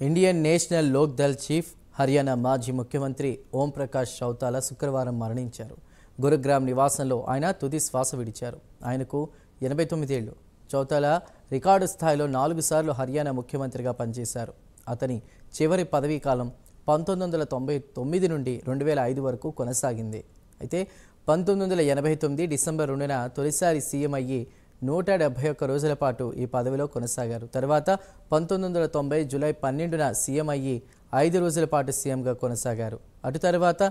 Indian National Lok Dal chief Haryana మాజీ ముఖ్యమంత్రి ఓం ప్రకాష్ చౌతాలా శుక్రవారం మరణించారు. గురుగ్రామ్ నివాసంలో ఆయన తుది శ్వాస విడిచారు. ఆయనకు 89 ఏళ్లు. చౌతాలా రికార్డు స్థాయిలో 4 సార్లు హర్యానా ముఖ్యమంత్రిగా పనిచేశారు. అతని చివరి పదవీ కాలం 1999 నుండి 2005 వరకు కొనసాగింది. అయితే 1989 డిసెంబర్ 2న తొలిసారి సీఎం అయ్యి 171 రోజుల పాటు ఈ పదవిలో కొనసాగారు. తర్వాత 1990 జూలై 12న సీఎం అయ్యి 5 రోజుల పాటు సీఎంగా కొనసాగారు. అటు తర్వాత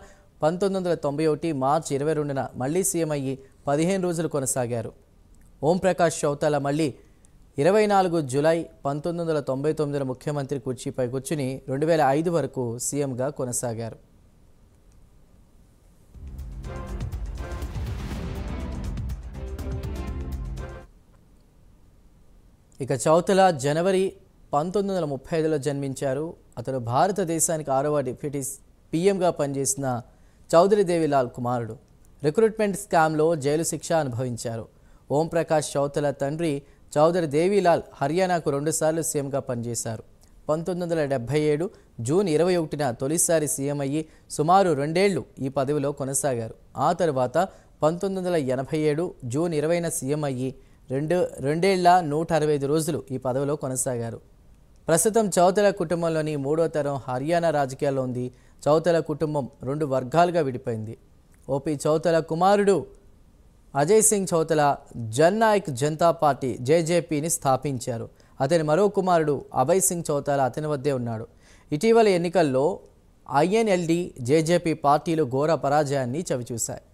1991 మార్చి 22న మళ్లీ సీఎం అయ్యి 15 రోజులు కొనసాగారు. ఓం ప్రకాష్ చౌతాలా మళ్లీ 24 జూలై 1999 ముఖ్యమంత్రి కుర్చీపై కూర్చుని 2005 వరకు సీఎంగా కొనసాగారు. ఇక చౌతాలా జనవరి 1935లో జన్మించారు. అతను భారతదేశానికి 6వ డిప్యూటీ పీఎంగా పనిచేసిన చౌదరి దేవిలాల్ కుమారుడు. రిక్రూట్మెంట్ స్కామ్లో జైలు శిక్ష అనుభవించారు. ఓం ప్రకాష్ చౌతాలా తండ్రి చౌదరి దేవిలాల్ హర్యానాకు 2 సార్లు సీఎంగా పనిచేశారు. 1977 జూన్ 21న తొలిసారి సీఎం అయ్యి సుమారు 2 ఏళ్లు ఈ పదవిలో కొనసాగారు. ఆ తర్వాత 1987 జూన్ 20న సీఎం అయ్యి 2 ఏళ్ల 165 రోజులు ఈ పదవిలో కొనసాగారు. ప్రస్తుతం చౌతాలా కుటుంబంలోని 3వ తరం హర్యానా రాజకీయాల్లో ఉంది. చౌతాలా కుటుంబం 2 వర్గాలుగా విడిపోయింది. ఓపీ చౌతాలా కుమారుడు అజయ్ సింగ్ చౌతాలా జన్ నాయక్ జనతా పార్టీ జేజేపీని స్థాపించారు. అతని మరో కుమారుడు అభయ్ సింగ్ చౌతాలా అతని వద్దే ఉన్నాడు. ఇటీవల ఎన్నికల్లో ఐఎన్ఎల్డి జేజేపీ పార్టీలు ఘోర పరాజయాన్ని చవిచూశాయి.